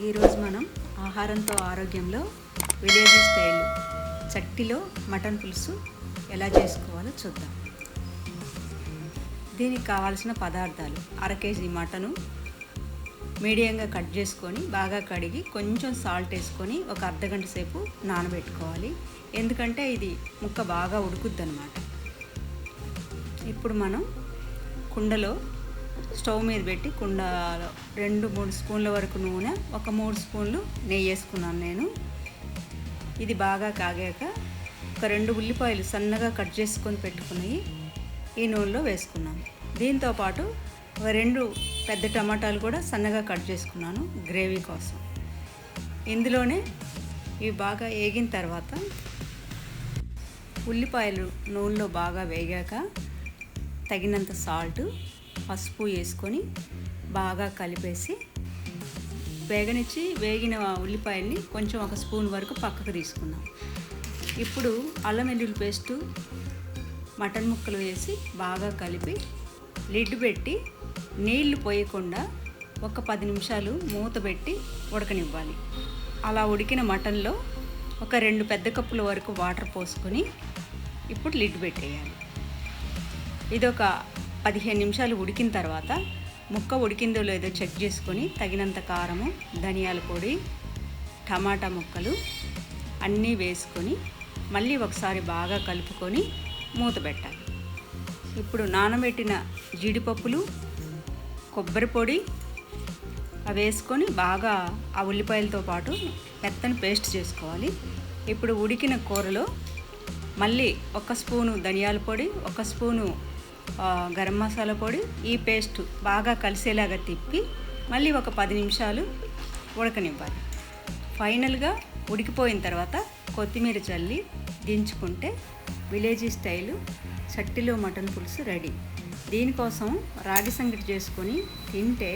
ఈరోజు మనం ఆహారంతో ఆరోగ్యంలో విలేజ్ స్టైల్ చట్టిలో మటన్ పులుసు ఎలా చేసుకోవాలో చూద్దాం. దీనికి కావాల్సిన పదార్థాలు: అర కేజీ మటను మీడియంగా కట్ చేసుకొని బాగా కడిగి కొంచెం సాల్ట్ వేసుకొని ఒక అర్ధగంట సేపు నానబెట్టుకోవాలి. ఎందుకంటే ఇది ముక్క బాగా ఉడుకుద్ది అన్నమాట. ఇప్పుడు మనం కుండలో స్టవ్ మీద పెట్టి కుండలో 2-3 స్పూన్ల వరకు నూనె, ఒక 3 స్పూన్లు నెయ్యి వేసుకున్నాను నేను. ఇది బాగా కాగాక ఒక 2 ఉల్లిపాయలు సన్నగా కట్ చేసుకొని పెట్టుకుని ఈ నూనెలో వేసుకున్నాను. దీంతోపాటు ఒక 2 పెద్ద టమాటాలు కూడా సన్నగా కట్ చేసుకున్నాను గ్రేవీ కోసం. ఇందులోనే ఇవి బాగా వేగిన తర్వాత ఉల్లిపాయలు నూనెలో బాగా వేగాక తగినంత సాల్ట్, పసుపు వేసుకొని బాగా కలిపేసి వేగిన ఉల్లిపాయల్ని కొంచెం ఒక స్పూన్ వరకు పక్కకు తీసుకున్నాం. ఇప్పుడు అల్లం వెల్లుల్లి పేస్టు, మటన్ ముక్కలు వేసి బాగా కలిపి లిడ్ పెట్టి నీళ్లు పోయకుండా ఒక 10 నిమిషాలు మూత పెట్టి ఉడకనివ్వాలి. అలా ఉడికిన మటన్లో ఒక 2 పెద్ద కప్పుల వరకు వాటర్ పోసుకొని ఇప్పుడు లిడ్ పెట్టేయాలి. ఇదొక 15 నిమిషాలు ఉడికిన తర్వాత ముక్క ఉడికిందో లేదో చెక్ చేసుకొని తగినంత కారము, ధనియాల పొడి, టమాటా ముక్కలు అన్నీ వేసుకొని మళ్ళీ ఒకసారి బాగా కలుపుకొని మూత పెట్టాలి. ఇప్పుడు నానబెట్టిన జీడిపప్పులు, కొబ్బరి పొడి అవి వేసుకొని బాగా ఆ ఉల్లిపాయలతో పాటు మెత్తని పేస్ట్ చేసుకోవాలి. ఇప్పుడు ఉడికిన కూరలో మళ్ళీ 1 స్పూను ధనియాల పొడి, 1 స్పూను గరం మసాలా పొడి, ఈ పేస్ట్ బాగా కలిసేలాగా తిప్పి మళ్ళీ ఒక 10 నిమిషాలు ఉడకనివ్వాలి. ఫైనల్గా ఉడికిపోయిన తర్వాత కొత్తిమీర చల్లి దించుకుంటే విలేజీ స్టైలు చట్టిలో మటన్ పులుసు రెడీ. దీనికోసం రాగి సంగటి చేసుకొని తింటే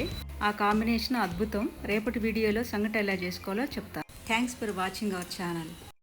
ఆ కాంబినేషన్ అద్భుతం. రేపటి వీడియోలో సంగటి ఎలా చేసుకోవాలో చెప్తాను. Thanks for watching our channel.